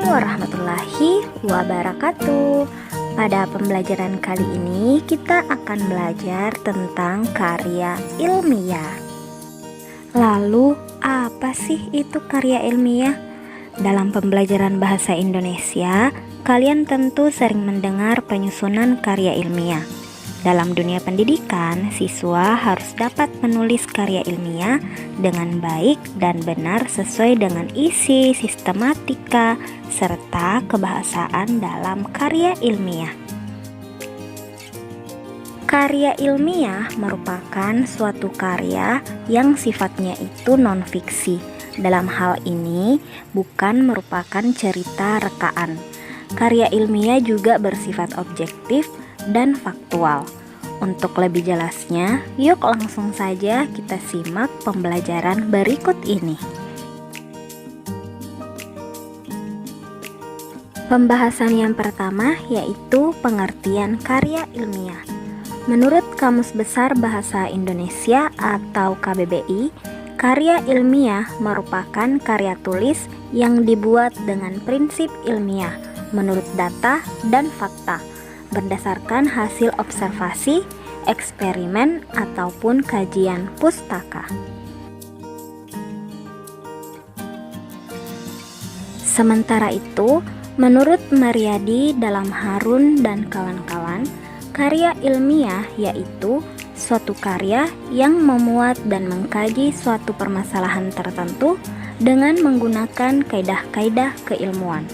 warahmatullahi wabarakatuh. Pada pembelajaran kali ini kita akan belajar tentang karya ilmiah. Lalu, apa sih itu karya ilmiah? Dalam pembelajaran bahasa Indonesia, kalian tentu sering mendengar penyusunan karya ilmiah. Dalam dunia pendidikan, siswa harus dapat menulis karya ilmiah dengan baik dan benar sesuai dengan isi, sistematika, serta kebahasaan dalam karya ilmiah. Karya ilmiah merupakan suatu karya yang sifatnya itu non-fiksi. Dalam hal ini, bukan merupakan cerita rekaan. Karya ilmiah juga bersifat objektif dan faktual. Untuk lebih jelasnya, yuk langsung saja kita simak pembelajaran berikut ini. Pembahasan yang pertama yaitu pengertian karya ilmiah. Menurut Kamus Besar Bahasa Indonesia atau KBBI, karya ilmiah merupakan karya tulis yang dibuat dengan prinsip ilmiah menurut data dan fakta, berdasarkan hasil observasi, eksperimen, ataupun kajian pustaka. Sementara itu, menurut Mariadi dalam Harun dan kawan-kawan, karya ilmiah yaitu suatu karya yang memuat dan mengkaji suatu permasalahan tertentu dengan menggunakan kaidah-kaidah keilmuan.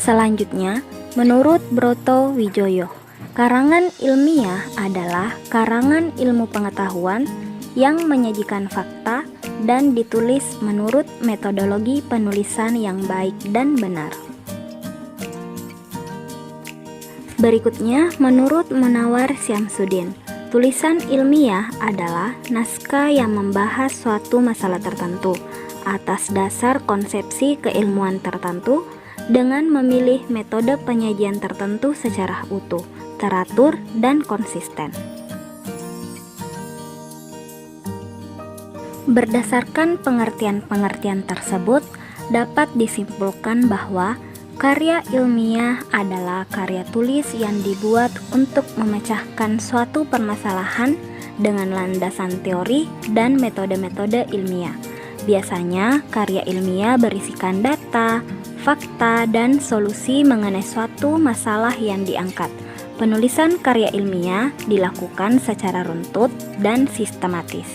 Selanjutnya, menurut Broto Wijoyo, karangan ilmiah adalah karangan ilmu pengetahuan yang menyajikan fakta dan ditulis menurut metodologi penulisan yang baik dan benar. Berikutnya, menurut Munawar Syamsuddin, tulisan ilmiah adalah naskah yang membahas suatu masalah tertentu atas dasar konsepsi keilmuan tertentu dengan memilih metode penyajian tertentu secara utuh, teratur, dan konsisten. Berdasarkan pengertian-pengertian tersebut, dapat disimpulkan bahwa karya ilmiah adalah karya tulis yang dibuat untuk memecahkan suatu permasalahan dengan landasan teori dan metode-metode ilmiah. Biasanya, karya ilmiah berisikan data, fakta, dan solusi mengenai suatu masalah yang diangkat. Penulisan karya ilmiah dilakukan secara runtut dan sistematis.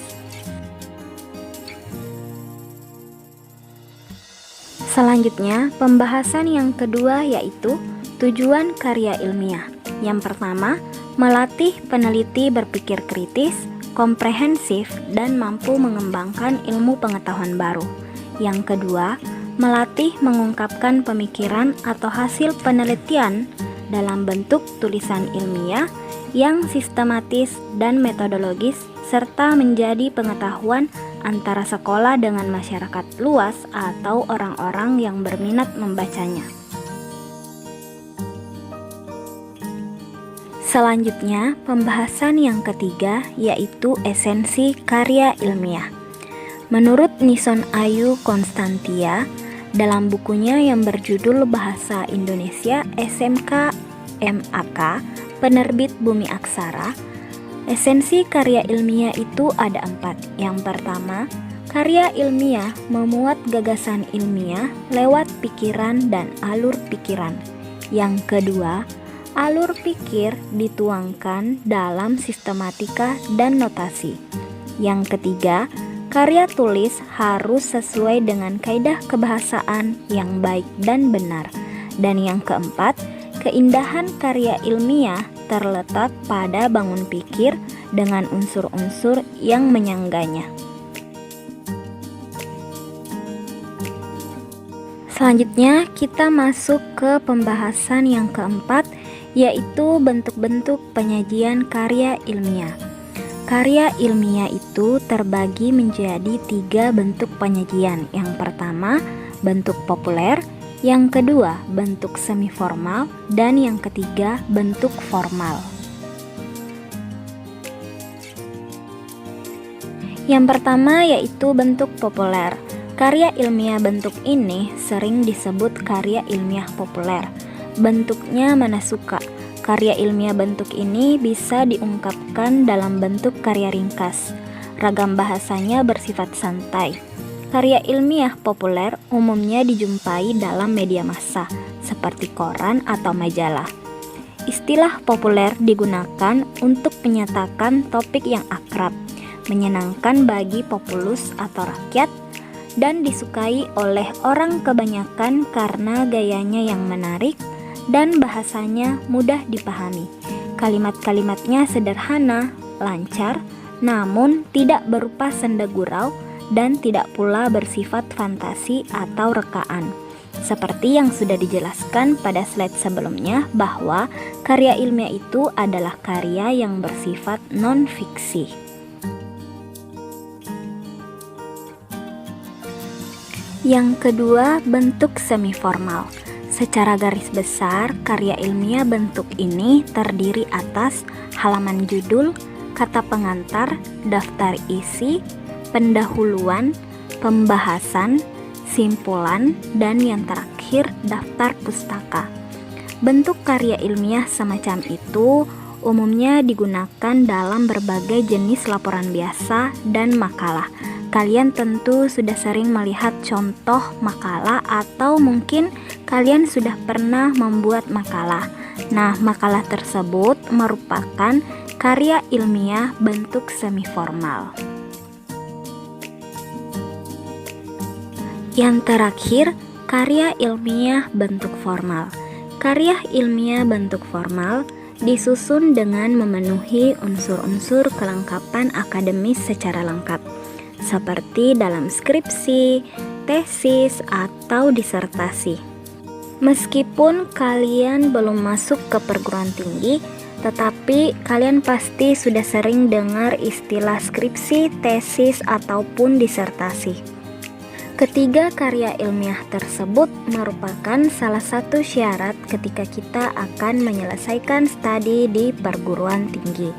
Selanjutnya, pembahasan yang kedua yaitu tujuan karya ilmiah. Yang pertama, melatih peneliti berpikir kritis, komprehensif, dan mampu mengembangkan ilmu pengetahuan baru. Yang kedua, melatih mengungkapkan pemikiran atau hasil penelitian dalam bentuk tulisan ilmiah yang sistematis dan metodologis, serta menjadi pengetahuan antara sekolah dengan masyarakat luas atau orang-orang yang berminat membacanya. Selanjutnya, pembahasan yang ketiga yaitu esensi karya ilmiah. Menurut Nison Ayu Konstantia, dalam bukunya yang berjudul Bahasa Indonesia SMK MAK, penerbit Bumi Aksara, esensi karya ilmiah itu ada 4. Yang pertama, karya ilmiah memuat gagasan ilmiah lewat pikiran dan alur pikiran. Yang kedua, alur pikir dituangkan dalam sistematika dan notasi. Yang ketiga, karya tulis harus sesuai dengan kaidah kebahasaan yang baik dan benar. Dan yang keempat, keindahan karya ilmiah terletak pada bangun pikir dengan unsur-unsur yang menyangganya. Selanjutnya, kita masuk ke pembahasan yang keempat, yaitu bentuk-bentuk penyajian karya ilmiah. Karya ilmiah itu terbagi menjadi 3 bentuk penyajian. Yang pertama, bentuk populer, yang kedua, bentuk semi formal, dan yang ketiga, bentuk formal. Yang pertama yaitu bentuk populer. Karya ilmiah bentuk ini sering disebut karya ilmiah populer. Bentuknya mana suka. Karya ilmiah bentuk ini bisa diungkapkan dalam bentuk karya ringkas. Ragam bahasanya bersifat santai. Karya ilmiah populer umumnya dijumpai dalam media massa, seperti koran atau majalah. Istilah populer digunakan untuk menyatakan topik yang akrab, menyenangkan bagi populus atau rakyat, dan disukai oleh orang kebanyakan karena gayanya yang menarik dan bahasanya mudah dipahami. Kalimat-kalimatnya sederhana, lancar, namun tidak berupa senda gurau dan tidak pula bersifat fantasi atau rekaan. Seperti yang sudah dijelaskan pada slide sebelumnya bahwa karya ilmiah itu adalah karya yang bersifat non-fiksi. Yang kedua, bentuk semi-formal. Secara garis besar, karya ilmiah bentuk ini terdiri atas halaman judul, kata pengantar, daftar isi, pendahuluan, pembahasan, simpulan, dan yang terakhir daftar pustaka. Bentuk karya ilmiah semacam itu umumnya digunakan dalam berbagai jenis laporan biasa dan makalah. Kalian tentu sudah sering melihat contoh makalah atau mungkin kalian sudah pernah membuat makalah. Nah, makalah tersebut merupakan karya ilmiah bentuk semi-formal. Yang terakhir, karya ilmiah bentuk formal. Karya ilmiah bentuk formal disusun dengan memenuhi unsur-unsur kelengkapan akademis secara lengkap, seperti dalam skripsi, tesis, atau disertasi. Meskipun kalian belum masuk ke perguruan tinggi, tetapi kalian pasti sudah sering dengar istilah skripsi, tesis, ataupun disertasi. Ketiga karya ilmiah tersebut merupakan salah satu syarat ketika kita akan menyelesaikan studi di perguruan tinggi.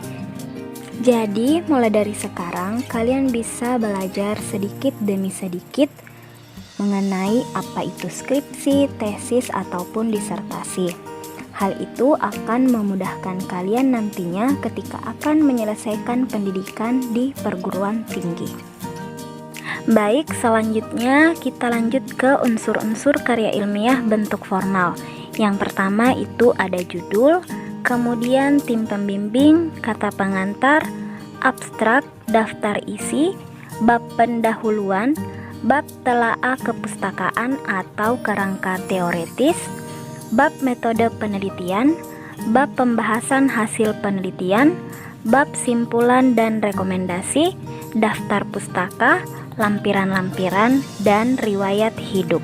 Jadi, mulai dari sekarang kalian bisa belajar sedikit demi sedikit mengenai apa itu skripsi, tesis, ataupun disertasi. Hal itu akan memudahkan kalian nantinya ketika akan menyelesaikan pendidikan di perguruan tinggi. Baik, selanjutnya kita lanjut ke unsur-unsur karya ilmiah bentuk formal. Yang pertama itu ada judul, kemudian tim pembimbing, kata pengantar, abstrak, daftar isi, bab pendahuluan, bab telaah kepustakaan atau kerangka teoretis, bab metode penelitian, bab pembahasan hasil penelitian, bab simpulan dan rekomendasi, daftar pustaka, lampiran-lampiran, dan riwayat hidup.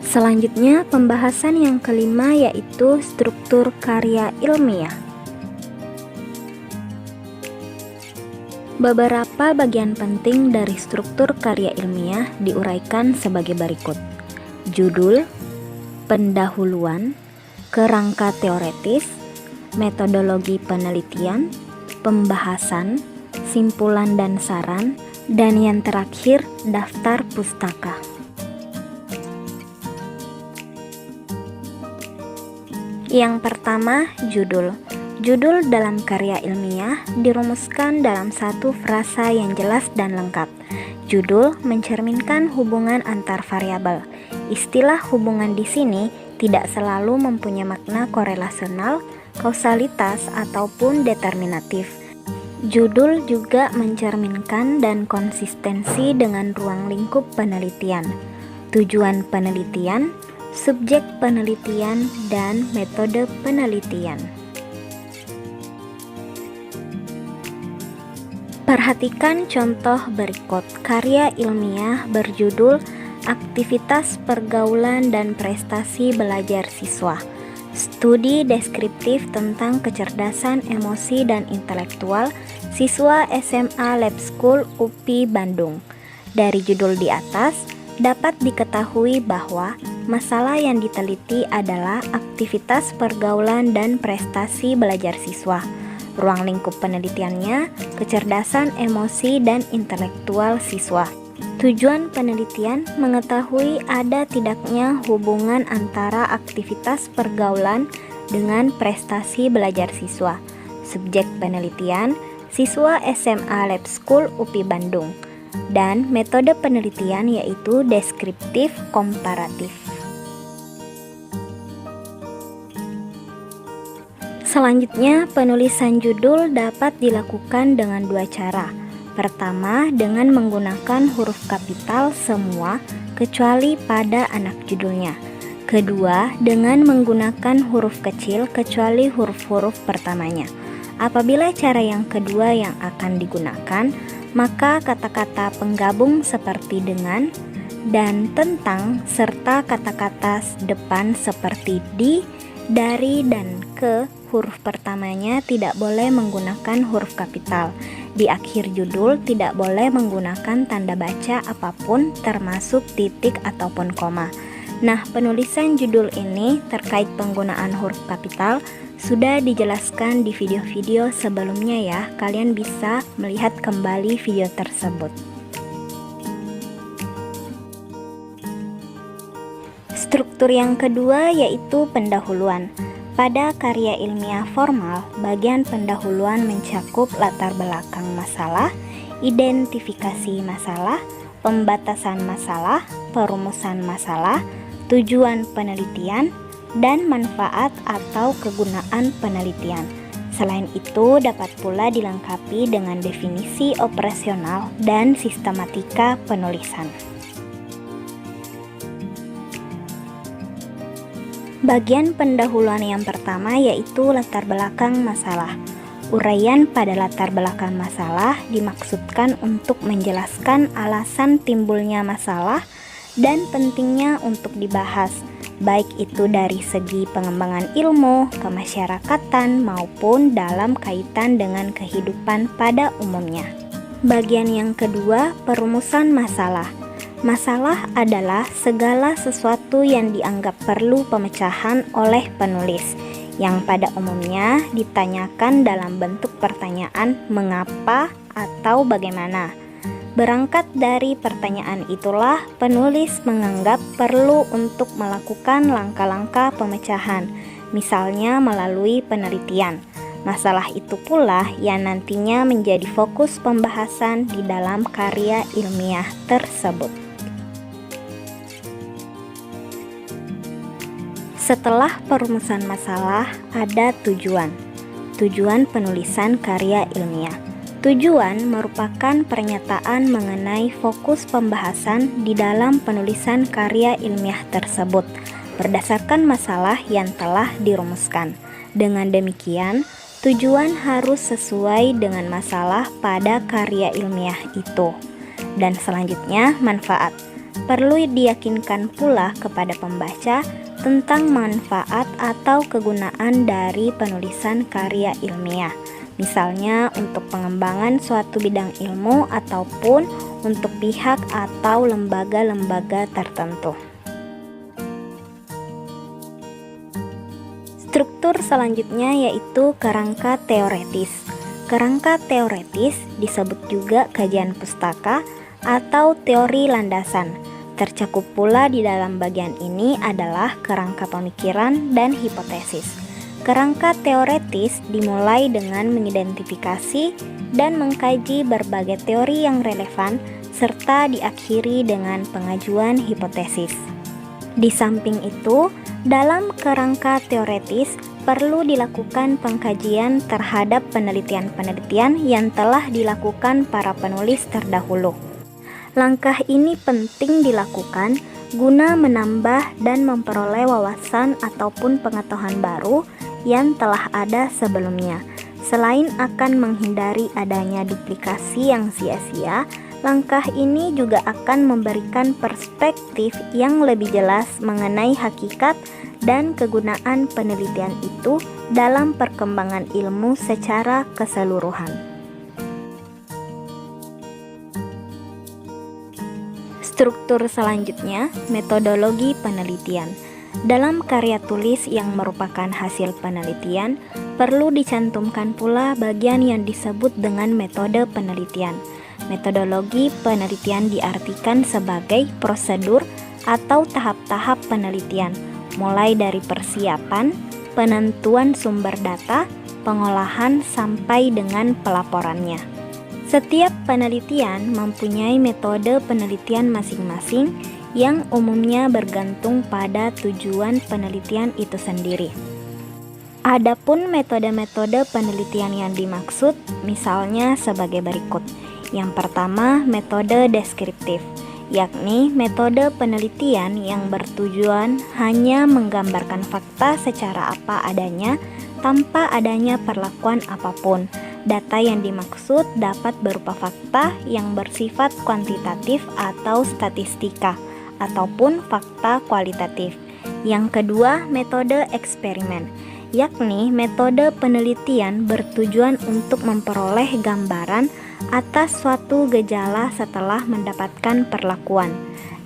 Selanjutnya, pembahasan yang kelima yaitu struktur karya ilmiah. Beberapa bagian penting dari struktur karya ilmiah diuraikan sebagai berikut: judul, pendahuluan, kerangka teoretis, metodologi penelitian, pembahasan, simpulan dan saran, dan yang terakhir daftar pustaka. Yang pertama, judul. Judul dalam karya ilmiah dirumuskan dalam satu frasa yang jelas dan lengkap. Judul mencerminkan hubungan antar variabel. Istilah hubungan di sini tidak selalu mempunyai makna korelasional, kausalitas, ataupun determinatif. Judul juga mencerminkan dan konsistensi dengan ruang lingkup penelitian, tujuan penelitian, subjek penelitian, dan metode penelitian. Perhatikan contoh berikut karya ilmiah berjudul Aktivitas Pergaulan dan Prestasi Belajar Siswa. Studi deskriptif tentang kecerdasan emosi dan intelektual siswa SMA Lab School UPI Bandung. Dari judul di atas, dapat diketahui bahwa masalah yang diteliti adalah aktivitas pergaulan dan prestasi belajar siswa. Ruang lingkup penelitiannya, kecerdasan emosi dan intelektual siswa. Tujuan penelitian mengetahui ada tidaknya hubungan antara aktivitas pergaulan dengan prestasi belajar siswa. Subjek penelitian, siswa SMA Lab School UPI Bandung. Dan metode penelitian yaitu deskriptif komparatif. Selanjutnya, penulisan judul dapat dilakukan dengan dua cara. Pertama, dengan menggunakan huruf kapital semua kecuali pada anak judulnya. Kedua, dengan menggunakan huruf kecil kecuali huruf-huruf pertamanya. Apabila cara yang kedua yang akan digunakan, maka kata-kata penggabung seperti dengan, dan tentang, serta kata-kata depan seperti di, dari, dan ke, huruf pertamanya tidak boleh menggunakan huruf kapital. Di akhir judul tidak boleh menggunakan tanda baca apapun termasuk titik ataupun koma. Nah, penulisan judul ini terkait penggunaan huruf kapital sudah dijelaskan di video-video sebelumnya ya. Kalian bisa melihat kembali video tersebut. Struktur yang kedua yaitu pendahuluan. Pada karya ilmiah formal, bagian pendahuluan mencakup latar belakang masalah, identifikasi masalah, pembatasan masalah, perumusan masalah, tujuan penelitian, dan manfaat atau kegunaan penelitian. Selain itu, dapat pula dilengkapi dengan definisi operasional dan sistematika penulisan. Bagian pendahuluan yang pertama yaitu latar belakang masalah. Uraian pada latar belakang masalah dimaksudkan untuk menjelaskan alasan timbulnya masalah dan pentingnya untuk dibahas, baik itu dari segi pengembangan ilmu, kemasyarakatan, maupun dalam kaitan dengan kehidupan pada umumnya. Bagian yang kedua, perumusan masalah. Masalah adalah segala sesuatu yang dianggap perlu pemecahan oleh penulis, yang pada umumnya ditanyakan dalam bentuk pertanyaan mengapa atau bagaimana. Berangkat dari pertanyaan itulah penulis menganggap perlu untuk melakukan langkah-langkah pemecahan, misalnya melalui penelitian. Masalah itu pula yang nantinya menjadi fokus pembahasan di dalam karya ilmiah tersebut. Setelah perumusan masalah, ada tujuan. Tujuan penulisan karya ilmiah. Tujuan merupakan pernyataan mengenai fokus pembahasan di dalam penulisan karya ilmiah tersebut, berdasarkan masalah yang telah dirumuskan. Dengan demikian, tujuan harus sesuai dengan masalah pada karya ilmiah itu. Dan selanjutnya, manfaat. Perlu diyakinkan pula kepada pembaca tentang manfaat atau kegunaan dari penulisan karya ilmiah, misalnya untuk pengembangan suatu bidang ilmu ataupun untuk pihak atau lembaga-lembaga tertentu. Struktur selanjutnya yaitu kerangka teoretis. Kerangka teoretis disebut juga kajian pustaka atau teori landasan. Tercakup pula di dalam bagian ini adalah kerangka pemikiran dan hipotesis. Kerangka teoretis dimulai dengan mengidentifikasi dan mengkaji berbagai teori yang relevan serta diakhiri dengan pengajuan hipotesis. Di samping itu, dalam kerangka teoretis perlu dilakukan pengkajian terhadap penelitian-penelitian yang telah dilakukan para penulis terdahulu. Langkah ini penting dilakukan guna menambah dan memperoleh wawasan ataupun pengetahuan baru yang telah ada sebelumnya. Selain akan menghindari adanya duplikasi yang sia-sia, langkah ini juga akan memberikan perspektif yang lebih jelas mengenai hakikat dan kegunaan penelitian itu dalam perkembangan ilmu secara keseluruhan. Struktur selanjutnya, metodologi penelitian. Dalam karya tulis yang merupakan hasil penelitian, perlu dicantumkan pula bagian yang disebut dengan metode penelitian. Metodologi penelitian diartikan sebagai prosedur atau tahap-tahap penelitian, mulai dari persiapan, penentuan sumber data, pengolahan, sampai dengan pelaporannya. Setiap penelitian mempunyai metode penelitian masing-masing yang umumnya bergantung pada tujuan penelitian itu sendiri. Adapun metode-metode penelitian yang dimaksud misalnya sebagai berikut. Yang pertama, metode deskriptif, yakni metode penelitian yang bertujuan hanya menggambarkan fakta secara apa adanya tanpa adanya perlakuan apapun. Data yang dimaksud dapat berupa fakta yang bersifat kuantitatif atau statistika, ataupun fakta kualitatif. Yang kedua, metode eksperimen, yakni metode penelitian bertujuan untuk memperoleh gambaran atas suatu gejala setelah mendapatkan perlakuan.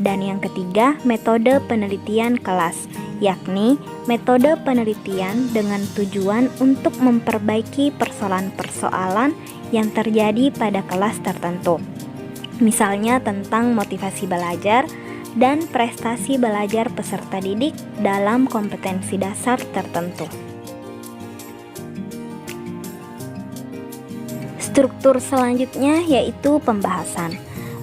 Dan yang ketiga, metode penelitian kelas, yakni metode penelitian dengan tujuan untuk memperbaiki persoalan-persoalan yang terjadi pada kelas tertentu. Misalnya tentang motivasi belajar dan prestasi belajar peserta didik dalam kompetensi dasar tertentu. Struktur selanjutnya yaitu pembahasan.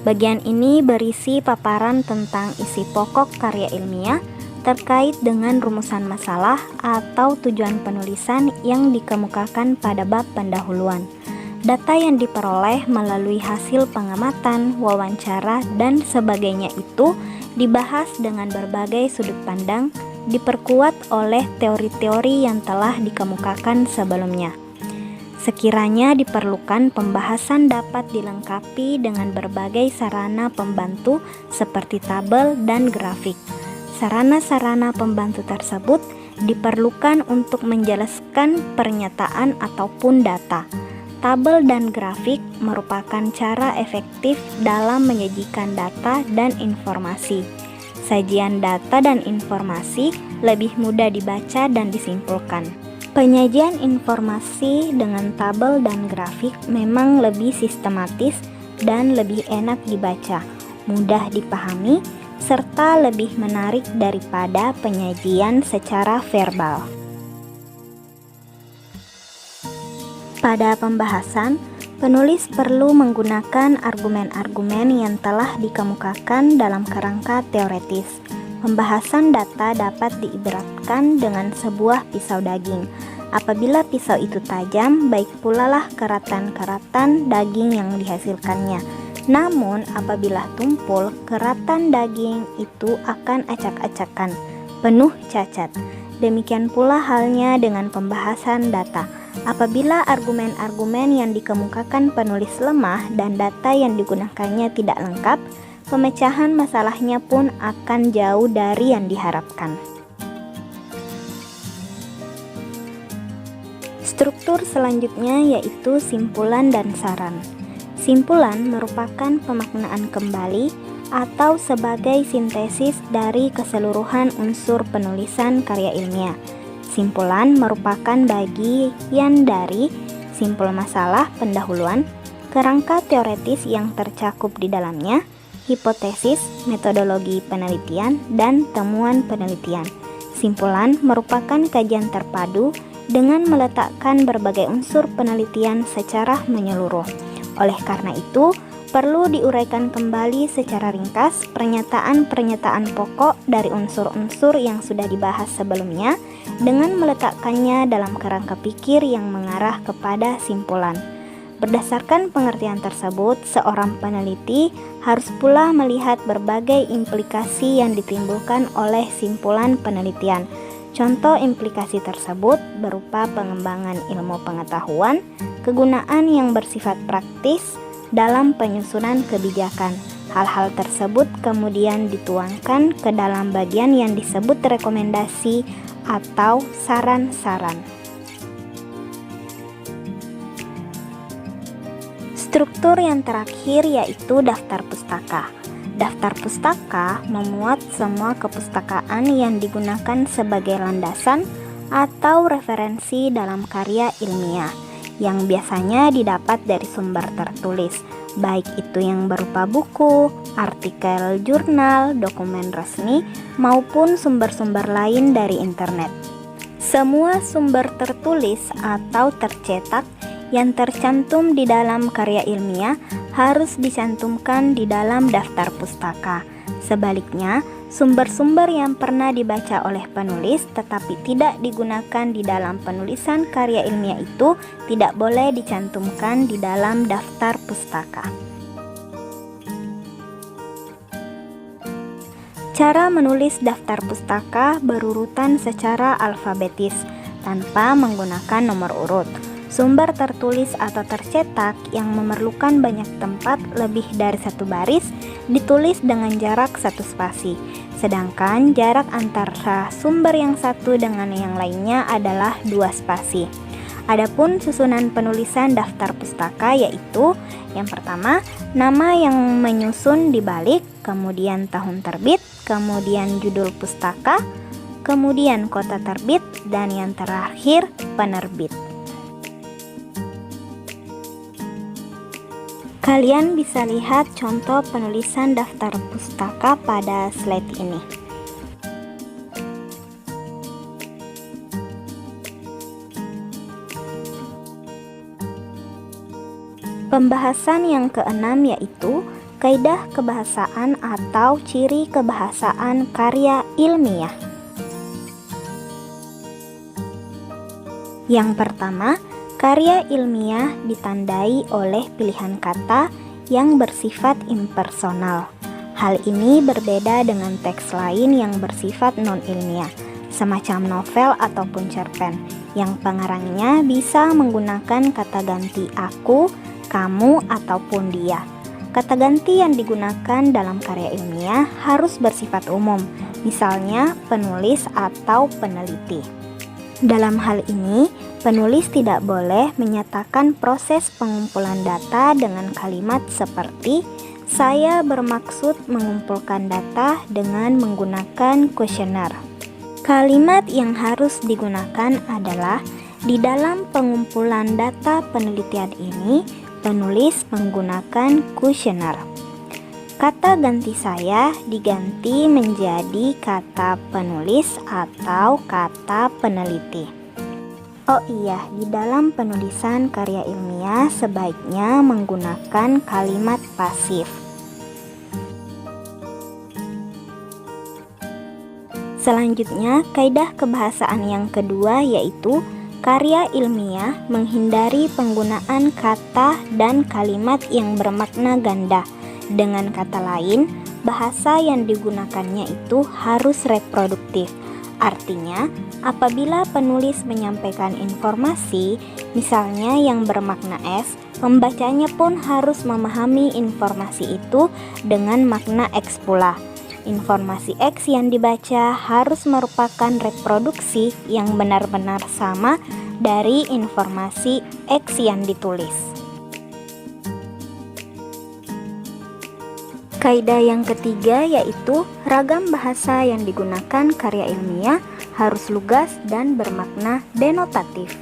Bagian ini berisi paparan tentang isi pokok karya ilmiah terkait dengan rumusan masalah atau tujuan penulisan yang dikemukakan pada bab pendahuluan. Data yang diperoleh melalui hasil pengamatan, wawancara, dan sebagainya itu dibahas dengan berbagai sudut pandang, diperkuat oleh teori-teori yang telah dikemukakan sebelumnya. Sekiranya diperlukan, pembahasan dapat dilengkapi dengan berbagai sarana pembantu seperti tabel dan grafik. Sarana-sarana pembantu tersebut diperlukan untuk menjelaskan pernyataan ataupun data. Tabel dan grafik merupakan cara efektif dalam menyajikan data dan informasi. Sajian data dan informasi lebih mudah dibaca dan disimpulkan. Penyajian informasi dengan tabel dan grafik memang lebih sistematis dan lebih enak dibaca, mudah dipahami, serta lebih menarik daripada penyajian secara verbal. Pada pembahasan, penulis perlu menggunakan argumen-argumen yang telah dikemukakan dalam kerangka teoretis. Pembahasan data dapat diibaratkan dengan sebuah pisau daging. Apabila pisau itu tajam, baik pula lah keratan-keratan daging yang dihasilkannya. Namun, apabila tumpul, keratan daging itu akan acak-acakan, penuh cacat. Demikian pula halnya dengan pembahasan data. Apabila argumen-argumen yang dikemukakan penulis lemah dan data yang digunakannya tidak lengkap, pemecahan masalahnya pun akan jauh dari yang diharapkan. Struktur selanjutnya yaitu simpulan dan saran. Simpulan merupakan pemaknaan kembali atau sebagai sintesis dari keseluruhan unsur penulisan karya ilmiah. Simpulan merupakan bagian dari simpul masalah pendahuluan, kerangka teoretis yang tercakup di dalamnya, hipotesis, metodologi penelitian, dan temuan penelitian. Simpulan merupakan kajian terpadu dengan meletakkan berbagai unsur penelitian secara menyeluruh. Oleh karena itu, perlu diuraikan kembali secara ringkas pernyataan-pernyataan pokok dari unsur-unsur yang sudah dibahas sebelumnya dengan meletakkannya dalam kerangka pikir yang mengarah kepada simpulan. Berdasarkan pengertian tersebut, seorang peneliti harus pula melihat berbagai implikasi yang ditimbulkan oleh simpulan penelitian. Contoh implikasi tersebut berupa pengembangan ilmu pengetahuan, kegunaan yang bersifat praktis dalam penyusunan kebijakan. Hal-hal tersebut kemudian dituangkan ke dalam bagian yang disebut rekomendasi atau saran-saran. Struktur yang terakhir yaitu daftar pustaka. Daftar pustaka memuat semua kepustakaan yang digunakan sebagai landasan atau referensi dalam karya ilmiah yang biasanya didapat dari sumber tertulis, baik itu yang berupa buku, artikel jurnal, dokumen resmi, maupun sumber-sumber lain dari internet. Semua sumber tertulis atau tercetak yang tercantum di dalam karya ilmiah harus dicantumkan di dalam daftar pustaka. Sebaliknya, sumber-sumber yang pernah dibaca oleh penulis tetapi tidak digunakan di dalam penulisan karya ilmiah itu tidak boleh dicantumkan di dalam daftar pustaka. Cara menulis daftar pustaka berurutan secara alfabetis tanpa menggunakan nomor urut. Sumber tertulis atau tercetak yang memerlukan banyak tempat lebih dari satu baris ditulis dengan jarak satu spasi, sedangkan jarak antara sumber yang satu dengan yang lainnya adalah 2 spasi. Adapun susunan penulisan daftar pustaka yaitu yang pertama, nama yang menyusun di balik, kemudian tahun terbit, kemudian judul pustaka, kemudian kota terbit, dan yang terakhir penerbit. Kalian bisa lihat contoh penulisan daftar pustaka pada slide ini. Pembahasan yang keenam yaitu kaidah kebahasaan atau ciri kebahasaan karya ilmiah. Yang pertama, karya ilmiah ditandai oleh pilihan kata yang bersifat impersonal. Hal ini berbeda dengan teks lain yang bersifat non-ilmiah, semacam novel ataupun cerpen, yang pengarangnya bisa menggunakan kata ganti aku, kamu, ataupun dia. Kata ganti yang digunakan dalam karya ilmiah harus bersifat umum, misalnya penulis atau peneliti. Dalam hal ini, penulis tidak boleh menyatakan proses pengumpulan data dengan kalimat seperti saya bermaksud mengumpulkan data dengan menggunakan kuesioner. Kalimat yang harus digunakan adalah di dalam pengumpulan data penelitian ini, penulis menggunakan kuesioner. Kata ganti saya diganti menjadi kata penulis atau kata peneliti. Oh iya, di dalam penulisan karya ilmiah sebaiknya menggunakan kalimat pasif. Selanjutnya, kaidah kebahasaan yang kedua yaitu karya ilmiah menghindari penggunaan kata dan kalimat yang bermakna ganda. Dengan kata lain, bahasa yang digunakannya itu harus reproduktif. Artinya, apabila penulis menyampaikan informasi, misalnya yang bermakna S, pembacanya pun harus memahami informasi itu dengan makna X pula. Informasi X yang dibaca harus merupakan reproduksi yang benar-benar sama dari informasi X yang ditulis. Kaidah yang ketiga yaitu ragam bahasa yang digunakan karya ilmiah harus lugas dan bermakna denotatif.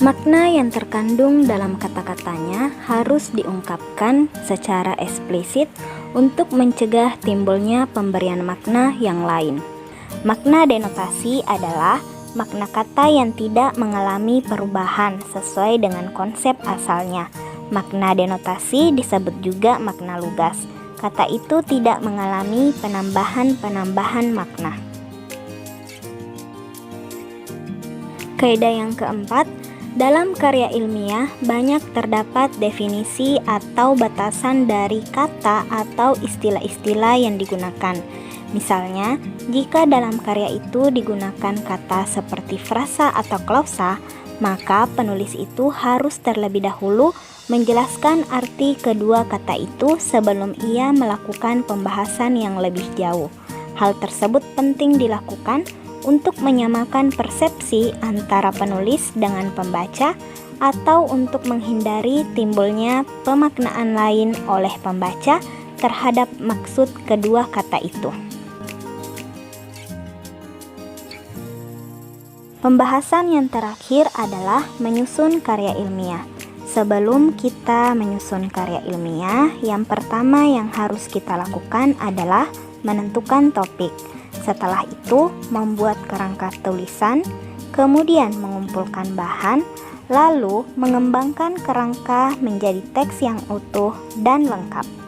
Makna yang terkandung dalam kata-katanya harus diungkapkan secara eksplisit untuk mencegah timbulnya pemberian makna yang lain. Makna denotasi adalah makna kata yang tidak mengalami perubahan sesuai dengan konsep asalnya. Makna denotasi disebut juga makna lugas. Kata itu tidak mengalami penambahan makna. Kaidah yang keempat, dalam karya ilmiah banyak terdapat definisi atau batasan dari kata atau istilah-istilah yang digunakan. Misalnya, jika dalam karya itu digunakan kata seperti frasa atau klausa, maka penulis itu harus terlebih dahulu menjelaskan arti kedua kata itu sebelum ia melakukan pembahasan yang lebih jauh. Hal tersebut penting dilakukan untuk menyamakan persepsi antara penulis dengan pembaca atau untuk menghindari timbulnya pemaknaan lain oleh pembaca terhadap maksud kedua kata itu. Pembahasan yang terakhir adalah menyusun karya ilmiah. Sebelum kita menyusun karya ilmiah, yang pertama yang harus kita lakukan adalah menentukan topik. Setelah itu, membuat kerangka tulisan, kemudian mengumpulkan bahan, lalu mengembangkan kerangka menjadi teks yang utuh dan lengkap.